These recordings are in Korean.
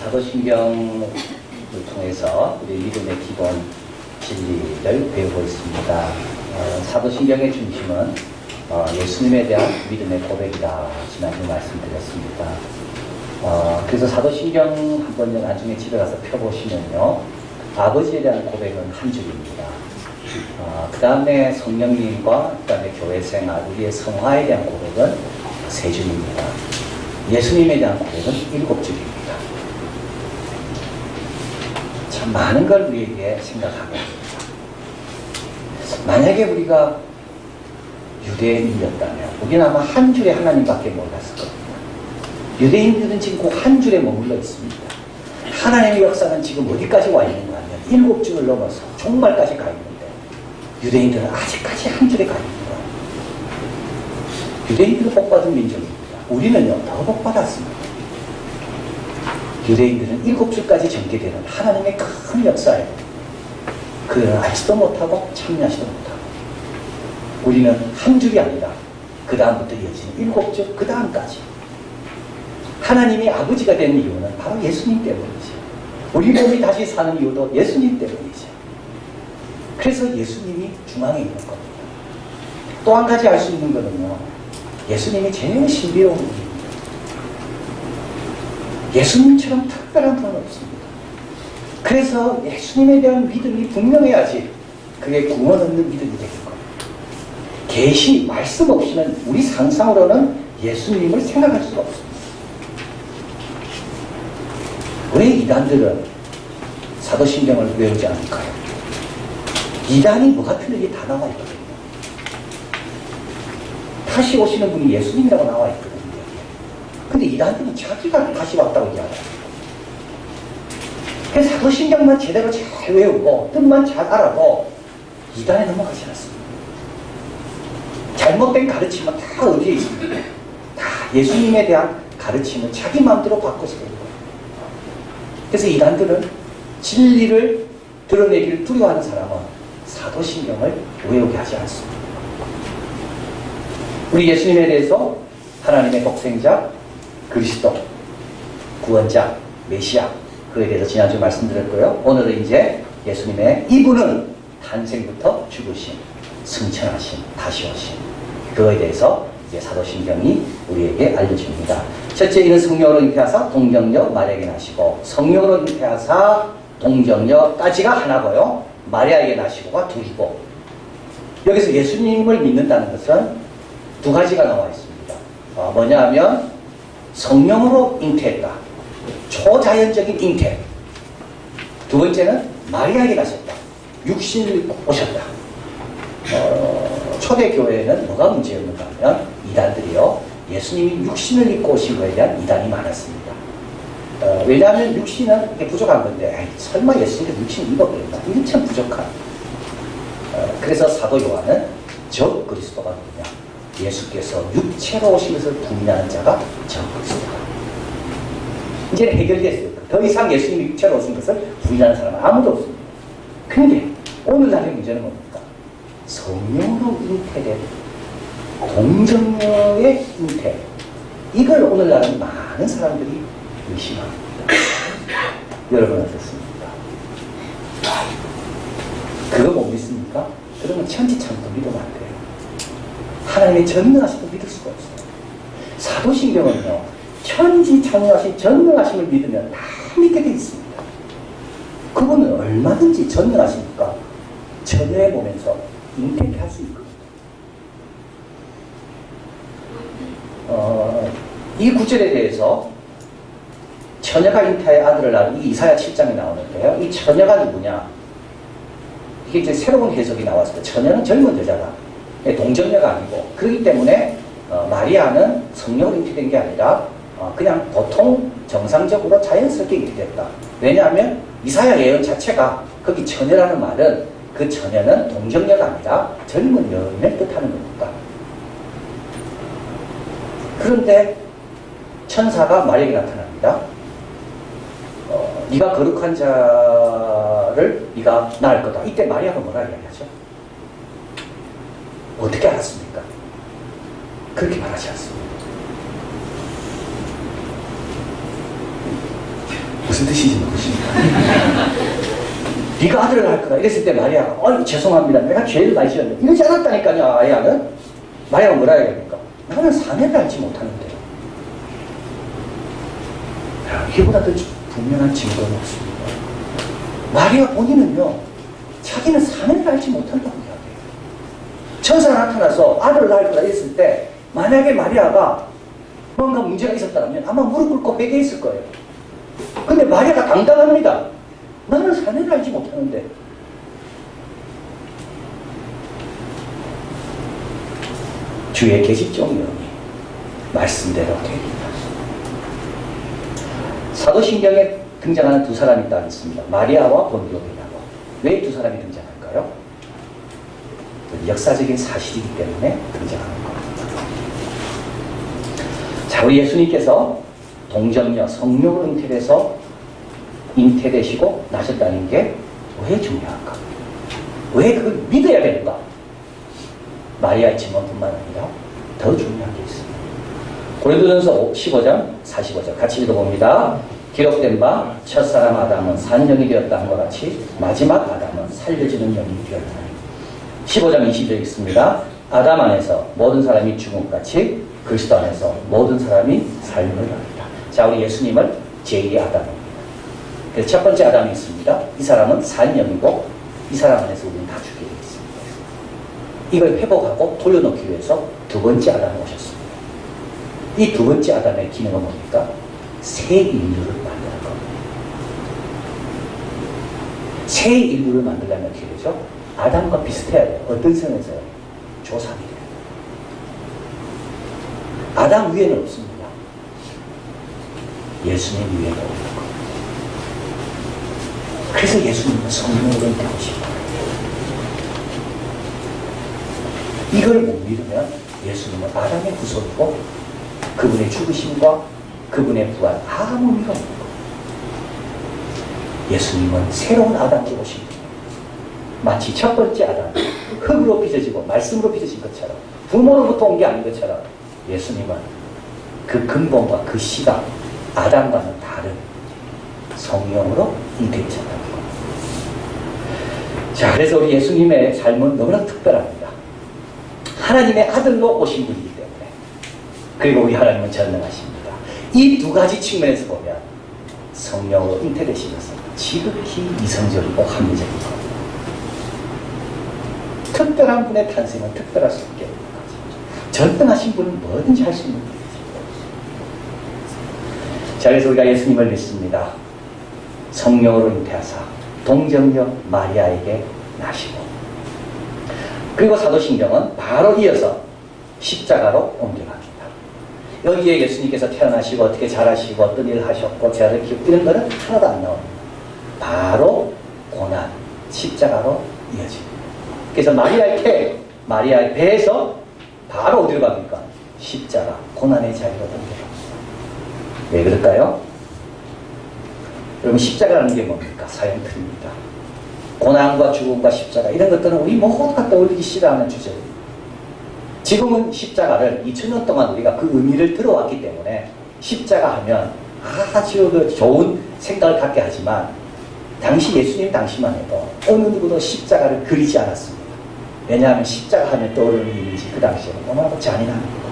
사도신경을 통해서 우리 믿음의 기본 진리를 배우고 있습니다. 사도신경의 중심은 예수님에 대한 믿음의 고백이다. 지난주 말씀드렸습니다. 그래서 사도신경 한번 나중에 집에 가서 펴보시면요. 아버지에 대한 고백은 한 줄입니다. 그 다음에 성령님과 그 다음에 교회생활, 우리의 성화에 대한 고백은 세 줄입니다. 예수님에 대한 고백은 7줄입니다. 참 많은 걸 우리에게 생각하고 있습니다. 만약에 우리가 유대인이었다면 우리는 아마 한 줄에 하나님밖에 몰랐을 겁니다. 유대인들은 지금 그 한 줄에 머물러 있습니다. 하나님의 역사는 지금 어디까지 와 있는가 하면 7줄을 넘어서 종말까지 가 있는데 유대인들은 아직까지 한 줄에 가 있는 거예요. 유대인들은 복받은 민족입니다. 우리는요 더 복받았습니다. 유대인들은 7줄까지 전개되는 하나님의 큰 역사에 그들은 알지도 못하고 참여하지도 못하고 우리는 한 줄이 아니라 그 다음부터 이어지는 7줄 그 다음까지 하나님이 아버지가 되는 이유는 바로 예수님 때문이죠. 우리 몸이 다시 사는 이유도 예수님 때문이죠. 그래서 예수님이 중앙에 있는 겁니다. 또 한 가지 알 수 있는 것은요. 예수님이 제일 신비로운 분입니다. 예수님처럼 특별한 분은 없습니다. 그래서 예수님에 대한 믿음이 분명해야지 그게 구원 얻는 믿음이 되는 겁니다. 계시, 말씀 없이는 우리 상상으로는 예수님을 생각할 수가 없습니다. 왜 이단들은 사도신경을 외우지 않을까요? 이단이 뭐 같은 일이 다 나와 있거든요. 다시 오시는 분이 예수님이라고 나와 있거든요. 근데 이단들은 자기가 다시 왔다고 얘기하더라고요. 그래서 사도신경만 제대로 잘 외우고 뜻만 잘 알아도 이단에 넘어가지 않습니다. 잘못된 가르침은 다 어디에 있습니까? 다 예수님에 대한 가르침을 자기 마음대로 바꿔서 해요. 그래서 이단들은 진리를 드러내기를 두려워하는 사람은 사도신경을 외우게 하지 않습니다. 우리 예수님에 대해서 하나님의 독생자, 그리스도, 구원자, 메시아 그에 대해서 지난주에 말씀드렸고요. 오늘은 이제 예수님의 이분은 탄생부터 죽으심, 승천하심, 다시 오심 그거에 대해서 이제 사도신경이 우리에게 알려줍니다. 첫째, 이는 성령으로 잉태하사 동정녀 마리아에게 나시고 성령으로 잉태하사 동정녀까지가 하나고요. 마리아에게 나시고가 둘이고 여기서 예수님을 믿는다는 것은 두 가지가 나와 있습니다. 뭐냐 하면 성령으로 잉태했다. 초자연적인 잉태. 두 번째는 마리아에게 나셨다. 육신을 입고 오셨다. 초대교회에는 뭐가 문제였는가 하면 이단들이요. 예수님이 육신을 입고 오신 것에 대한 이단이 많았습니다. 왜냐하면 육신은 이게 부족한 건데 설마 예수님이 육신을 입어버린다. 이게 참 부족한. 그래서 사도 요한은 적 그리스도가 누구냐. 예수께서 육체로 오신 것을 부인하는 자가 적 그리스도다. 이제 해결됐어요. 더 이상 예수님이 육체로 오신 것을 부인하는 사람은 아무도 없습니다. 근데 오늘날의 문제는 뭡니까? 성령으로 잉태된 동정녀의 잉태. 이걸 오늘날은 많은 사람들이 의심합니다. 여러분 어떻습니까? 그거 못 믿습니까? 그러면 천지창도 믿으면 안 돼요. 하나님의 전능하심을 믿을 수가 없어요. 사도신경은요. 천지창조하신 전능하심을 믿으면 다 믿게 돼 있습니다. 그분은 얼마든지 전능하시니까 전혀해 보면서 잉태케 할 수 있거든요. 이 구절에 대해서 처녀가 잉태의 아들을 낳은 이 이사야 7장에 나오는데요. 이 처녀가 누구냐? 이게 이제 새로운 해석이 나왔어요. 처녀는 젊은 여자다. 동정녀가 아니고 그렇기 때문에 마리아는 성령으로 잉태된 게 아니라 그냥 보통 정상적으로 자연스럽게 잉태됐다. 왜냐하면 이사야 예언 자체가 거기 처녀라는 말은 그 처녀는 동정녀가 아니라 젊은 여인을 뜻하는 겁니다. 그런데 천사가 마리아에게 나타납니다. 네가 거룩한 자를 네가 낳을 거다. 이때 마리아가 뭐라 이야기하죠? 어떻게 알았습니까? 그렇게 말하지 않습니다. 무슨 무슨 뜻인지 모르십니까? 네가 아들을 할 거다 이랬을 때 마리아가 죄송합니다. 내가 죄를 많이 지었는데 이러지 않았다니까요. 아이야는 마리아가 뭐라 해야 됩니까? 나는 사내를 알지 못하는데. 이보다 더 분명한 증거는 없습니다. 마리아 본인은요, 자기는 사내를 알지 못한다고 이야기해요. 천사가 나타나서 아들을 낳을 거다 했을 때 만약에 마리아가 뭔가 문제가 있었다면 아마 무릎 꿇고 회개했을 거예요. 근데 마리아가 당당합니다. 나는 사내를 알지 못하는데. 주의 계시적 영이 말씀대로 되리라. 사도신경에 등장하는 두 사람이 딱 있습니다. 마리아와 본디오이라고. 왜 두 사람이 등장할까요? 역사적인 사실이기 때문에 등장하는 겁니다. 자, 우리 예수님께서 동정녀 성령으로 잉태되시고 나셨다는 게 왜 중요한가? 왜 그걸 믿어야 되는가? 마리아의 증언뿐만 아니라 더 중요한 게 있습니다. 고린도전서 15장 45절 같이 읽어봅니다. 기록된 바 첫사람 아담은 산영이 되었다는 것 같이 마지막 아담은 살려지는 영이 되었다니. 15장 20절 있습니다. 아담 안에서 모든 사람이 죽은 것 같이 그리스도 안에서 모든 사람이 삶을 얻는다. 자, 우리 예수님은 제2의 아담입니다. 그래서 첫 번째 아담이 있습니다. 이 사람은 산영이고 이 사람 안에서 우리는 다 죽게 되어 있습니다. 이걸 회복하고 돌려놓기 위해서 두 번째 아담이 오셨습니다. 이 두 번째 아담의 기능은 뭡니까? 새 인류를 만드는 겁니다. 새 인류를 만들려면 어떻게 되죠? 아담과 비슷해야 돼요. 어떤 sen에서요? 조상이 돼요. 아담 위에는 없습니다. 예수님 위에는 없는 겁니다. 그래서 예수님은 성령으로 되고 싶어요. 이걸 못 믿으면 예수님은 아담의 후손이고 그분의 죽으심과 그분의 부활 아무 의미가 없는 겁니다. 예수님은 새로운 아담으로 오신 분이에요. 마치 첫 번째 아담, 흙으로 빚어지고 말씀으로 빚어진 것처럼 부모로부터 온 게 아닌 것처럼 예수님은 그 근본과 그 씨가 아담과는 다른 성령으로 잉태되셨다는 겁니다. 자, 그래서 우리 예수님의 삶은 너무나 특별합니다. 하나님의 아들로 오신 분이기 때문에. 그리고 우리 하나님은 전능하십니다. 이 두 가지 측면에서 보면 성령으로 잉태되신 것은 지극히 이성적이고 합리적인 겁니다. 특별한 분의 탄생은 특별할 수 없게 됩니다. 전능하신 분은 뭐든지 할 수 있는 분이죠. 자, 그래서 우리가 예수님을 믿습니다. 성령으로 잉태하사 동정녀 마리아에게 나시고, 그리고 사도신경은 바로 이어서 십자가로 옮겨갑니다. 여기에 예수님께서 태어나시고 어떻게 자라시고 어떤 일을 하셨고 제자를 키우고 이런 거는 하나도 안 나옵니다. 바로 고난, 십자가로 이어집니다. 그래서 마리아의 배에서 바로 어디로 갑니까? 십자가, 고난의 자리로 옮겨갑니다. 왜 그럴까요? 여러분, 십자가라는 게 뭡니까? 사형틀입니다. 고난과 죽음과 십자가 이런 것들은 우리 모두가 떠올리기 싫어하는 주제입니다. 지금은 십자가를 2000년 동안 우리가 그 의미를 들어왔기 때문에 십자가 하면 아주 좋은 생각을 갖게 하지만 당시 예수님 당시만 해도 어느 누구도 십자가를 그리지 않았습니다. 왜냐하면 십자가 하면 떠오르는 이미지 그 당시에는 너무나도 잔인한 거고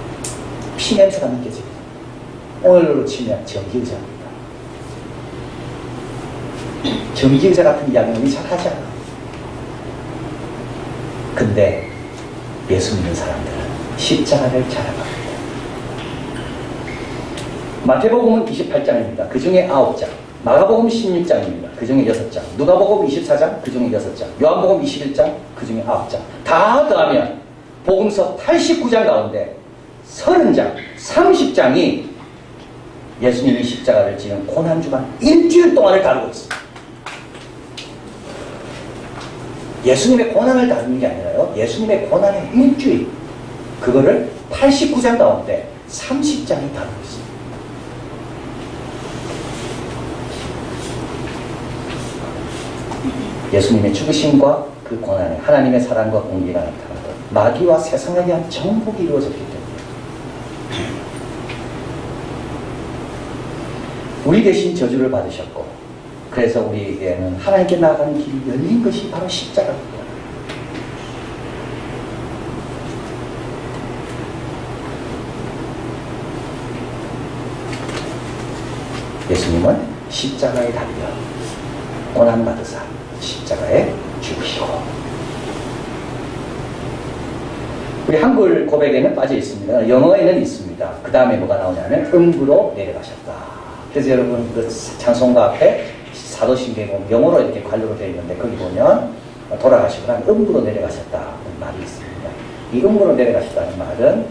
피냄새가 느껴집니다. 오늘로 치면 전기의자입니다. 전기의자 같은 이야기는 우리 잘 하지 않아요. 근데 예수 믿는 사람들은 십자가를 자랑합니다. 마태복음은 28장입니다. 그 중에 9장. 마가복음 16장입니다. 그 중에 6장. 누가복음 24장. 그 중에 6장. 요한복음 21장. 그 중에 9장. 다 더하면 복음서 89장 가운데 30장, 30장이 예수님이 십자가를 지는 고난주간 일주일 동안을 다루고 있습니다. 예수님의 고난을 다루는 게 아니라요. 예수님의 고난의 일주일. 그거를 89장 가운데 30장이 다루고 있습니다. 예수님의 죽으심과 그 고난에 하나님의 사랑과 공의가 나타나고 마귀와 세상에 대한 정복이 이루어졌기 때문에 우리 대신 저주를 받으셨고 그래서 우리에게는 하나님께 나아가는 길이 열린 것이 바로 십자가입니다. 예수님은 십자가에 달려 고난받으사 십자가에 죽으시고, 우리 한글 고백에는 빠져 있습니다. 영어에는 있습니다. 그 다음에 뭐가 나오냐면 음부로 내려가셨다. 그래서 여러분 그 찬송가 앞에 사도신경은 영어로 이렇게 관료로 되어 있는데 거기 보면 돌아가시고 난 음부로 내려가셨다는 말이 있습니다. 이 음부로 내려가셨다는 말은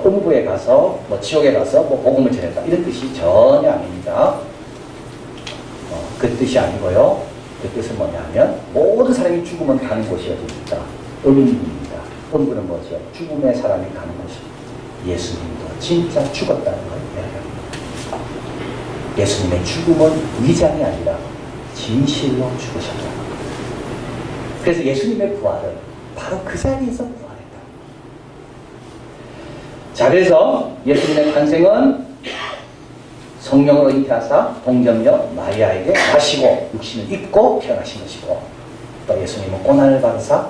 음부에 가서 뭐 지옥에 가서 뭐 복음을 전했다 이런 뜻이 전혀 아닙니다. 그 뜻이 아니고요. 그 뜻은 뭐냐면 모든 사람이 죽으면 가는 곳이 어디입니까? 음부입니다. 음부는 뭐죠? 죽음의 사람이 가는 곳이. 예수님도 진짜 죽었다는 걸 이야기합니다. 예수님의 죽음은 위장이 아니라 진실로 죽으셨다. 그래서 예수님의 부활은 바로 그 자리에서 부활했다. 자, 그래서 예수님의 탄생은 성령으로 잉태하사 동정녀 마리아에게 나시고 육신을 입고 태어나신 것이고, 또 예수님은 고난을 받으사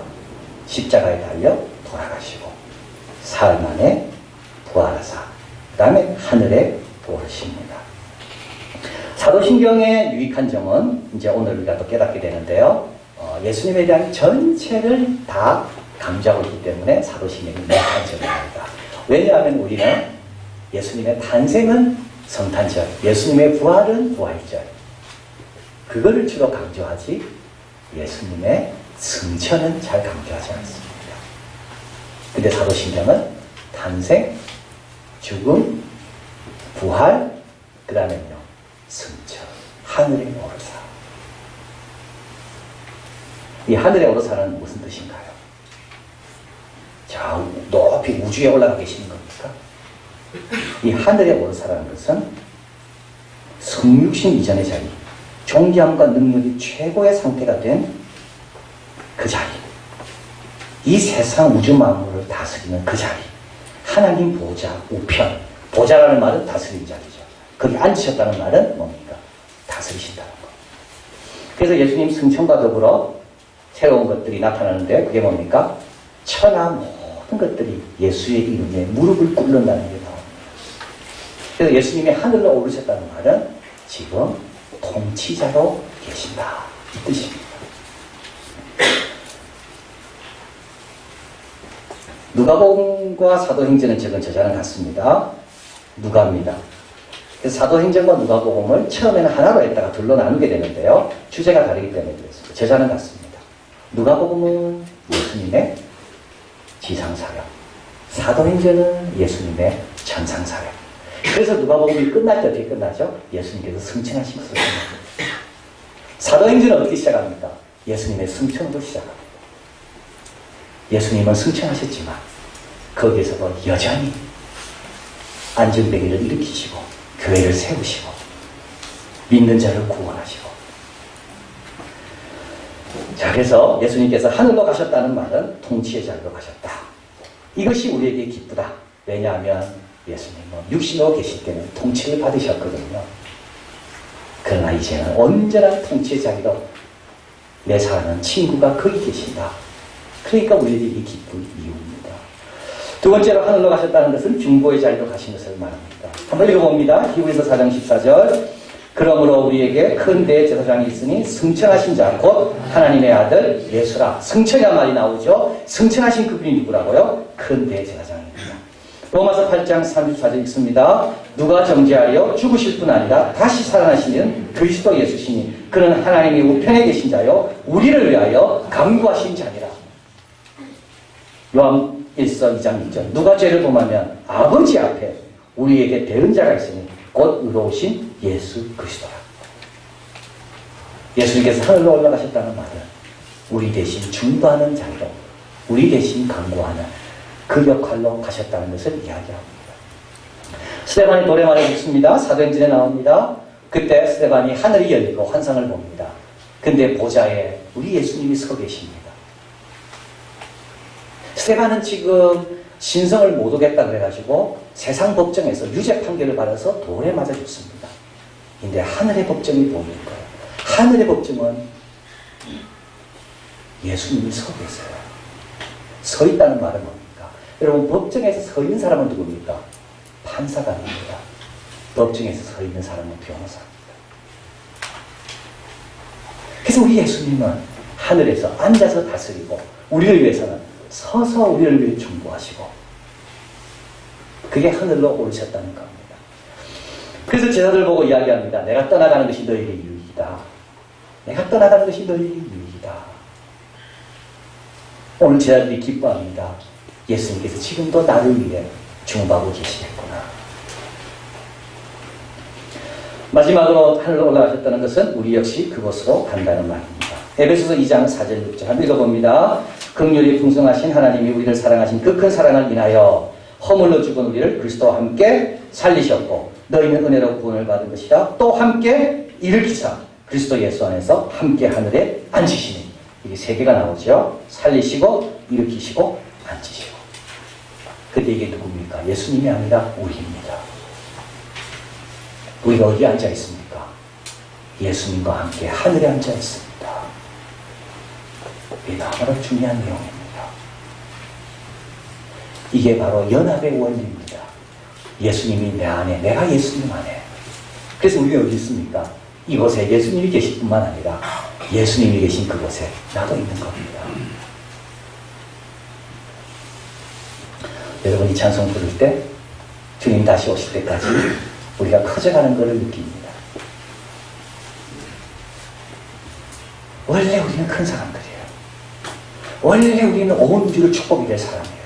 십자가에 달려 돌아가시고 사흘 만에 부활하사 그 다음에 하늘에 오르십니다. 사도신경의 유익한 점은 이제 오늘 우리가 또 깨닫게 되는데요. 예수님에 대한 전체를 다 강조하고 있기 때문에 사도신경이 유익한 점입니다. 왜냐하면 우리는 예수님의 탄생은 성탄절, 예수님의 부활은 부활절, 그거를 주로 강조하지 예수님의 승천은 잘 강조하지 않습니다. 근데 사도신경은 탄생, 죽음, 부활, 그 다음에요 승천, 하늘에 오르사. 이 하늘에 오르사는 무슨 뜻인가요? 저 높이 우주에 올라가 계시는 겁니까? 이 하늘에 오르사라는 것은 성육신 이전의 자리, 존귀함과 능력이 최고의 상태가 된 그 자리, 이 세상 우주 만물을 다스리는 그 자리, 하나님 보좌, 우편, 보좌라는 말은 다스리는 자리죠. 거기 앉으셨다는 말은 뭡니까? 다스리신다는 것. 그래서 예수님 승천과 더불어 새로운 것들이 나타나는데 그게 뭡니까? 천하 모든 것들이 예수의 이름에 무릎을 꿇는다는 게 나옵니다. 그래서 예수님이 하늘로 오르셨다는 말은 지금 통치자로 계신다, 이 뜻입니다. 누가복음과 사도행전은 적은 저자는 같습니다. 누가입니다. 그래서 사도행전과 누가복음을 처음에는 하나로 했다가 둘로 나누게 되는데요. 주제가 다르기 때문에 그렇습니다. 저자는 같습니다. 누가복음은 예수님의 지상사역, 사도행전은 예수님의 천상사역. 그래서 누가복음이 끝날 때 어떻게 끝나죠? 예수님께서 승천하신 것으로 끝납니다. 사도행전은 어떻게 시작합니까? 예수님의 승천으로 시작합니다. 예수님은 승천하셨지만 거기에서도 여전히 안전뱅이를 일으키시고 교회를 세우시고 믿는 자를 구원하시고. 자, 그래서 예수님께서 하늘로 가셨다는 말은 통치의 자리로 가셨다. 이것이 우리에게 기쁘다. 왜냐하면 예수님은 육신으로 계실 때는 통치를 받으셨거든요. 그러나 이제는 온전한 통치의 자리로 내 사랑하는 친구가 거기 계신다. 그러니까 우리에게 이 기쁜 이유입니다. 두 번째로 하늘로 가셨다는 것은 중보의 자리로 가신 것을 말합니다. 한번 읽어봅니다. 히브리서 4장 14절. 그러므로 우리에게 큰 대제사장이 있으니 승천하신 자 곧 하나님의 아들 예수라. 승천이란 말이 나오죠. 승천하신 그분이 누구라고요? 큰 대제사장입니다. 로마서 8장 34절 읽습니다. 누가 정죄하여 죽으실 뿐 아니라 다시 살아나시는 그리스도 예수시니 그는 하나님의 우편에 계신 자요 우리를 위하여 간구하신 자니라. 요한 1서 2장 6절. 누가 죄를 범하면 아버지 앞에 우리에게 대은 자가 있으니 곧 의로우신 예수 그리스도라. 예수님께서 하늘로 올라가셨다는 말은 우리 대신 중보하는 자리로, 우리 대신 간구하는 그 역할로 가셨다는 것을 이야기합니다. 스데반이 노래말을 듣습니다. 사도행전에 나옵니다. 그때 스데반이 하늘이 열리고 환상을 봅니다. 근데 보좌에 우리 예수님이 서 계십니다. 스데반은 지금 신성을 못 오겠다 그래가지고 세상 법정에서 유죄 판결을 받아서 돌에 맞아 죽습니다. 근데 하늘의 법정이 보이는 거예요. 하늘의 법정은 예수님이 서 계세요. 서 있다는 말은 뭡니까? 여러분, 법정에서 서 있는 사람은 누굽니까? 판사가 아닙니다. 법정에서 서 있는 사람은 변호사입니다. 그래서 우리 예수님은 하늘에서 앉아서 다스리고, 우리를 위해서는 서서 우리를 위해 중보하시고, 그게 하늘로 오르셨다는 겁니다. 그래서 제자들 보고 이야기합니다. 내가 떠나가는 것이 너희에게 유익이다. 내가 떠나가는 것이 너희에게 유익이다. 오늘 제자들이 기뻐합니다. 예수님께서 지금도 나를 위해 중보하고 계시겠구나. 마지막으로 하늘로 올라가셨다는 것은 우리 역시 그곳으로 간다는 말입니다. 에베소서 2장 4절 6절 한번 읽어봅니다. 긍휼이 풍성하신 하나님이 우리를 사랑하신 그 큰 사랑을 인하여 허물로 죽은 우리를 그리스도와 함께 살리셨고 너희는 은혜로 구원을 받은 것이라 또 함께 일으키사 그리스도 예수 안에서 함께 하늘에 앉으시니, 이게 세 개가 나오죠. 살리시고 일으키시고 앉으시고. 근데 이게 누굽니까? 예수님이 아니라 우리입니다. 우리가 어디에 앉아 있습니까? 예수님과 함께 하늘에 앉아 있습니다. 이게 너무나 중요한 내용입니다. 이게 바로 연합의 원리입니다. 예수님이 내 안에, 내가 예수님 안에. 그래서 우리가 어디 있습니까? 이곳에 예수님이 계실 뿐만 아니라 예수님이 계신 그곳에 나도 있는 겁니다. 여러분이 찬송 부를 때 주님 다시 오실 때까지 우리가 커져가는 것을 느낍니다. 원래 우리는 큰 사람들이에요. 원래 우리는 온 우주를 축복이 될 사람이에요.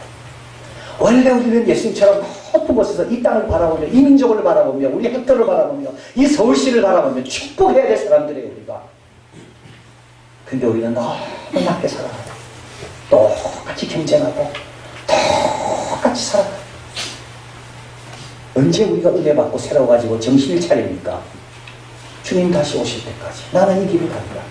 원래 우리는 예수님처럼 높은 곳에서 이 땅을 바라보며, 이 민족을 바라보며, 우리 학교를 바라보며, 이 서울시를 바라보며 축복해야 될 사람들이에요, 우리가. 근데 우리는 너무 낮게 살아가요. 똑같이 경쟁하고 똑같이 살아가요. 언제 우리가 은혜 받고 새로워가지고 정신을 차립니까? 주님 다시 오실 때까지 나는 이 길을 간다.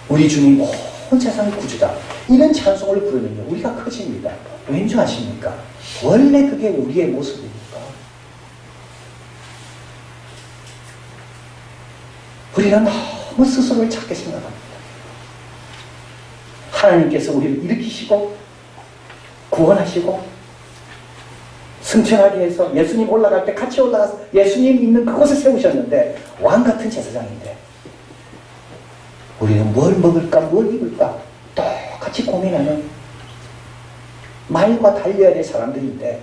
우리 주님 온 세상의 구주다. 이런 찬송을 부르면요, 우리가 커집니다. 왠지 아십니까? 원래 그게 우리의 모습이니까. 우리는 너무 스스로를 작게 생각합니다. 하나님께서 우리를 일으키시고 구원하시고 승천하게 해서 예수님 올라갈 때 같이 올라가서 예수님 있는 그곳에 세우셨는데, 왕같은 제사장인데 우리는 뭘 먹을까 뭘 입을까 똑같이 고민하는, 말과 달려야 될 사람들인데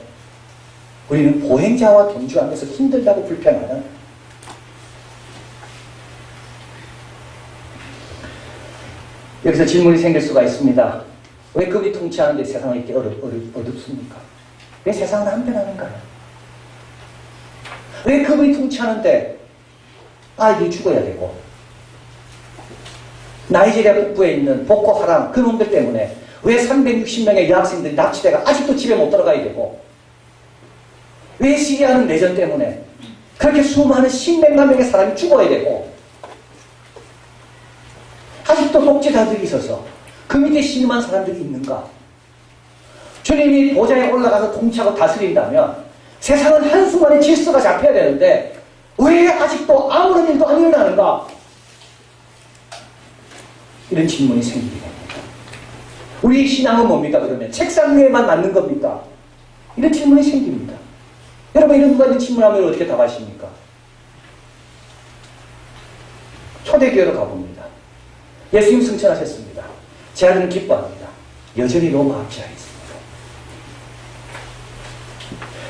우리는 보행자와 동주하면서 힘들다고 불평하는, 여기서 질문이 생길 수가 있습니다. 왜 그분이 통치하는데 세상이 이렇게 어둡습니까? 왜 세상은 안 변하는가요? 왜 그분이 통치하는데 아이들이 죽어야 되고, 나이지리아 북부에 있는 보코하람 그 놈들 때문에 왜 360명의 여학생들이 납치돼가 아직도 집에 못 들어가야 되고, 왜 시리아는 내전 때문에 그렇게 수많은 십몇만 명의 사람이 죽어야 되고, 아직도 독재자들이 있어서 그 밑에 신음한 사람들이 있는가? 주님이 보좌에 올라가서 통치하고 다스린다면 세상은 한순간에 질서가 잡혀야 되는데 왜 아직도 아무런 일도 안 일어나는가? 이런 질문이 생기게 됩니다. 우리 신앙은 뭡니까 그러면? 책상 위에만 맞는 겁니까? 이런 질문이 생깁니다. 여러분, 이런 질문하면 어떻게 답하십니까? 초대교회로 가봅니다. 예수님 승천하셨습니다. 제자들은 기뻐합니다. 여전히 로마 합치하에 있습니다.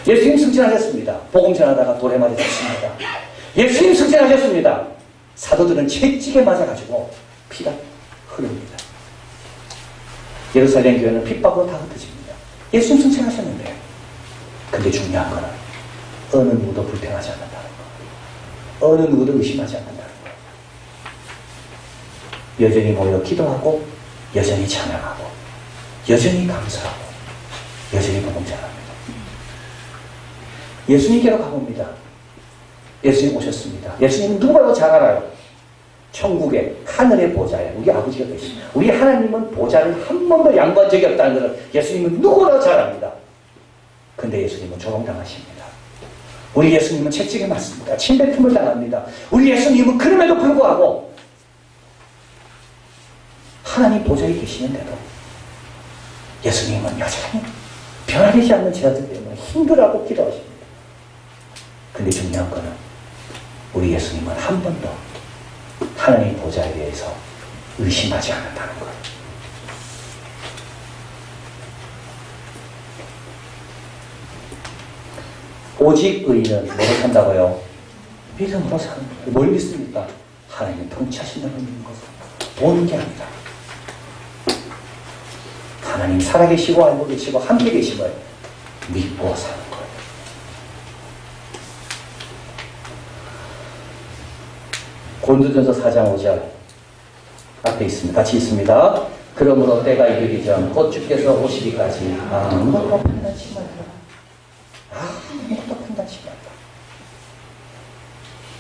예수님 승천하셨습니다. 복음 전하다가 돌에 맞아 죽습니다. 예수님 승천하셨습니다. 사도들은 채찍에 맞아가지고 피가 흐릅니다. 예루살렘 교회는 핍박으로 다 흩어집니다. 예수님 승천하셨는데, 근데 중요한 거는 어느 누구도 불평하지 않는다는 거, 어느 누구도 의심하지 않는다는 거. 여전히 모여 기도하고, 여전히 찬양하고, 여전히 감사하고, 여전히 복음 전합니다. 예수님께로 가봅니다. 예수님 오셨습니다. 예수님은 누구보다 잘 알아요. 천국의 하늘의 보좌에 우리 아버지가 계십니다. 우리 하나님은 보좌를 한 번도 양보한 적이 없다는 것을 예수님은 누구보다 잘 압니다. 근데 예수님은 조롱당하십니다. 우리 예수님은 채찍에 맞습니다. 침뱉음을 당합니다. 우리 예수님은 그럼에도 불구하고 하나님 보좌에 계시는데도 예수님은 여전히 변화되지 않는 제자들 때문에 힘들어하고 기도하십니다. 근데 중요한 거는 우리 예수님은 한 번도 하나님 보좌에 대해서 의심하지 않는다는 거예요. 오직 의인은 뭐로 산다고요? 믿음으로 사는 거예요. 뭘 믿습니까? 하나님이 통치하신다는 믿는 것을 보는 게 아니라 하나님 살아계시고 알고 계시고 함께 계심을 믿고 사는 거예요. 고린도전서 4장 5절 앞에 있습니다. 같이 있습니다. 그러므로 때가 이르기 전 곧 주께서 오시기까지 아무것도 판단치 말라. 아무것도 판단치 말라.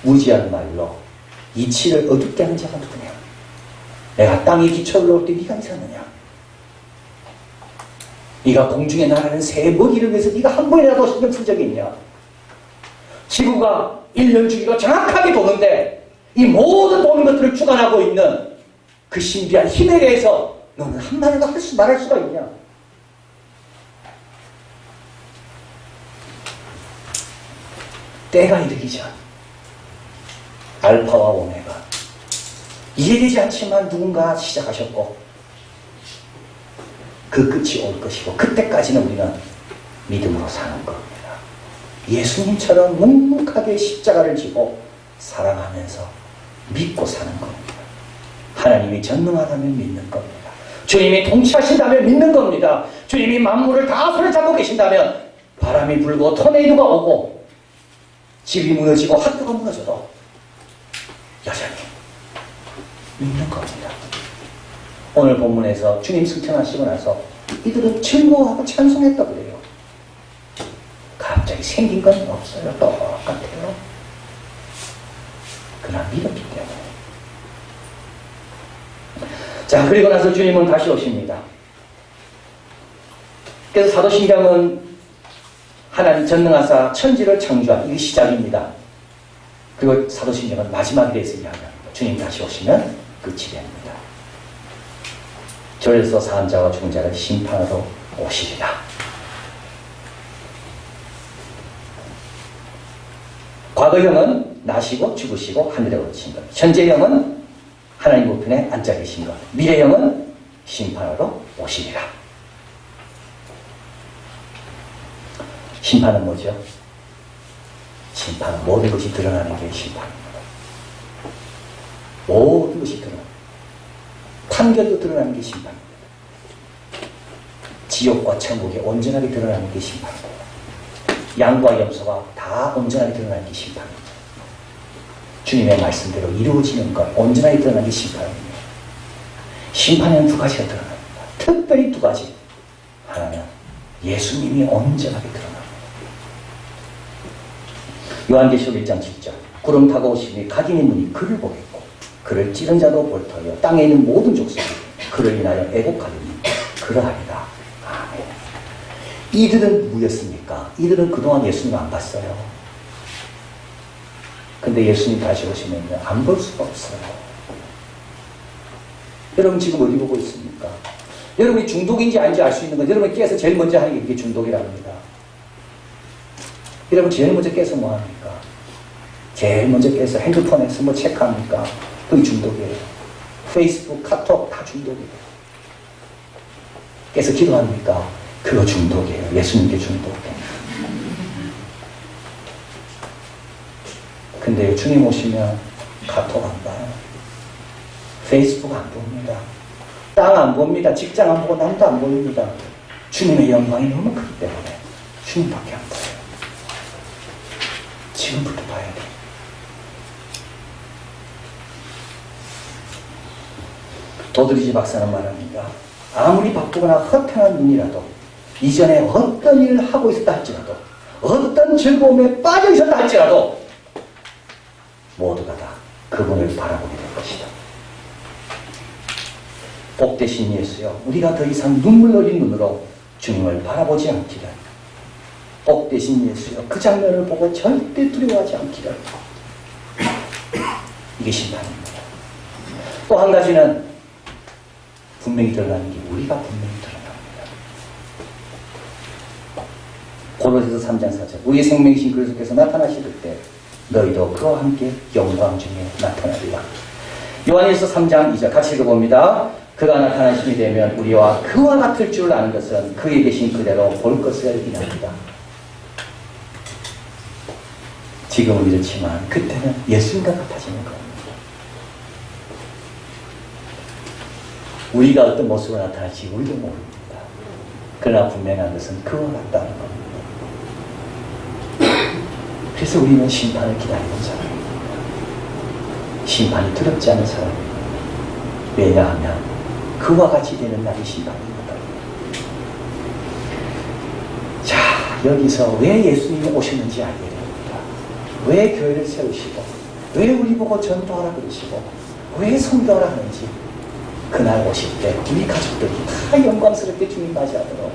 무지한 말로 이치를 어둡게 하는 자가 누구냐? 내가 땅에 기초를 놓을 때 네가 있었느냐? 네가 공중에 날아가는 새 먹이를 위해서 네가 한 번이라도 신경 쓴 적이 있냐? 지구가 1년 주기가 정확하게 도는데 이 모든 도는 것들을 주관하고 있는 그 신비한 힘에 대해서 너는 한마디도 말할 수가 있냐? 때가 이르기 전 알파와 오메가 이해되지 않지만 누군가 시작하셨고 그 끝이 올 것이고 그때까지는 우리는 믿음으로 사는 겁니다. 예수님처럼 묵묵하게 십자가를 지고 사랑하면서 믿고 사는 겁니다. 하나님이 전능하다면 믿는 겁니다. 주님이 통치하신다면 믿는 겁니다. 주님이 만물을 다 손에 잡고 계신다면 바람이 불고 토네이도가 오고 집이 무너지고 학교가 무너져도 여전히 믿는 겁니다. 오늘 본문에서 주님 승천하시고 나서 이들은 즐거워하고 찬송했다 그래요. 갑자기 생긴 건 없어요. 똑같아요. 그러나 믿었기 때문에. 자, 그리고 나서 주님은 다시 오십니다. 그래서 사도신경은 하나님 전능하사 천지를 창조한 이게 시작입니다. 그리고 사도신경은 마지막에 대해서 이야기합니다. 주님 다시 오시면 끝이 됩니다. 저에서 산 자와 죽은 자를 심판하러 오시리라. 과거형은 나시고 죽으시고 하늘에 오르신 것. 현재형은 하나님 우편에 앉아 계신 것. 미래형은 심판하러 오시리라. 심판은 뭐죠? 심판은 모든 것이 드러나는 게 심판입니다. 모든 것이 드러나는 판결도 드러나는 게 심판입니다. 지옥과 천국이 온전하게 드러나는 게 심판입니다. 양과 염소가 다 온전하게 드러나는 게 심판입니다. 주님의 말씀대로 이루어지는 것, 온전하게 드러나는 게 심판입니다. 심판에는 두 가지가 드러납니다. 특별히 두 가지. 하나는 예수님이 온전하게 드러납니다. 요한계시록 1장 7절 구름 타고 오시니 각인의 눈이 그를 보겠고 그를 찌른 자도 볼 터여 땅에 있는 모든 족속이 그를 인하여 애곡하리니 그러하리라. 아멘. 이들은 누구였습니까? 이들은 그동안 예수님 안 봤어요. 근데 예수님 다시 오시면 안 볼 수가 없어요. 여러분 지금 어디 보고 있습니까? 여러분이 중독인지 아닌지 알 수 있는 건 여러분이 깨서 제일 먼저 하는 게 이게 중독이라고 합니다. 여러분 제일 먼저 깨서 뭐 합니까? 제일 먼저 깨서 핸드폰에서 뭐 체크합니까? 그게 중독이에요. 페이스북, 카톡 다 중독이에요. 깨서 기도합니까? 그거 중독이에요. 예수님께 중독이에요. 근데 주님 오시면 카톡 안 봐요. 페이스북 안 봅니다. 땅 안 봅니다. 직장 안 보고 남도 안 보입니다. 주님의 영광이 너무 크기 때문에 주님밖에 안 보여요. 지금부터 봐야 돼. 도드리지 박사는 말합니다. 아무리 바쁘거나 허탄한 눈이라도 이전에 어떤 일을 하고 있었다 할지라도 어떤 즐거움에 빠져 있었다 할지라도 모두가 다 그분을 바라보게 될 것이다. 복되신 예수여, 우리가 더 이상 눈물 흘린 눈으로 주님을 바라보지 않기를. 복되신 예수여, 그 장면을 보고 절대 두려워하지 않기를. 이게 심판입니다. 또 한 가지는 분명히 드러나는 게 우리가 분명히 드러납니다. 고린도서 3장 4절 우리의 생명이신 그리스도께서 나타나실 때 너희도 그와 함께 영광 중에 나타나리라. 요한일서 3장 2절 같이 읽어봅니다. 그가 나타나심이 되면 우리와 그와 같을 줄 아는 것은 그에 계신 그대로 볼 것을 인합니다. 지금은 이렇지만 그때는 예수님과 같아지는 겁니다. 우리가 어떤 모습으로 나타날지 우리도 모릅니다. 그러나 분명한 것은 그와 같다는 겁니다. 그래서 우리는 심판을 기다리는 사람입니다. 심판이 두렵지 않은 사람입니다. 왜냐하면 그와 같이 되는 날이 심판입니다. 자, 여기서 왜 예수님이 오셨는지 알게 됩니다. 왜 교회를 세우시고 왜 우리 보고 전도하라 그러시고 왜 선교하라 하는지 그날 오실 때 우리 가족들이 다 영광스럽게 주님 맞이하도록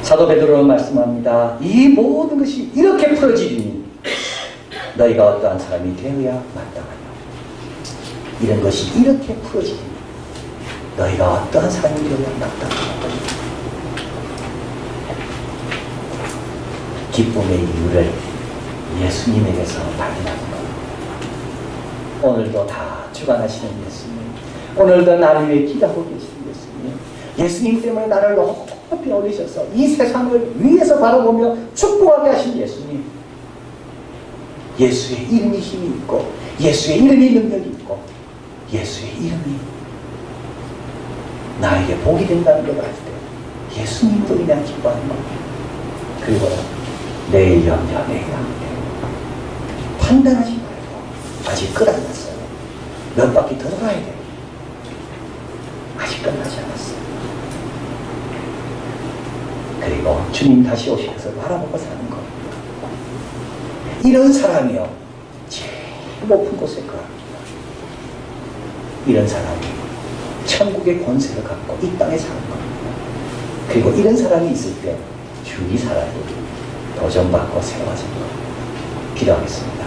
사도 베드로는 말씀합니다. 이 모든 것이 이렇게 풀어지리니 너희가 어떠한 사람이 되어야 마땅하냐. 이런 것이 이렇게 풀어지리니 너희가 어떠한 사람이 되어야 마땅하냐. 기쁨의 이유를 예수님에게서 발견하는 겁니다. 오늘도 다 주관하시는 예수님, 오늘도 나를 위해 기도하고 계시는 예수님, 예수님 때문에 나를 높이 올리셔서 이 세상을 위에서 바라보며 축복하게 하신 예수님, 예수의 이름이 힘이 있고 예수의 이름이 능력이 있고 예수의 이름이 나에게 복이 된다는 걸 알 때 예수님으로 인한 기뻐하는 겁니다. 그리고 내일 염려 내일 함께 판단하지 말고 아직 끝 안 났어요. 몇 바퀴 더 돌아야 돼요. 아직 끝나지 않았어요. 그리고 주님 다시 오셔서 바라보고 사는 겁니다. 이런 사람이요 제일 높은 곳에 거합니다. 이런 사람이 천국의 권세를 갖고 이 땅에 사는 겁니다. 그리고 이런 사람이 있을 때 주위 사람들이 도전받고 세워진 겁니다. 기도하겠습니다.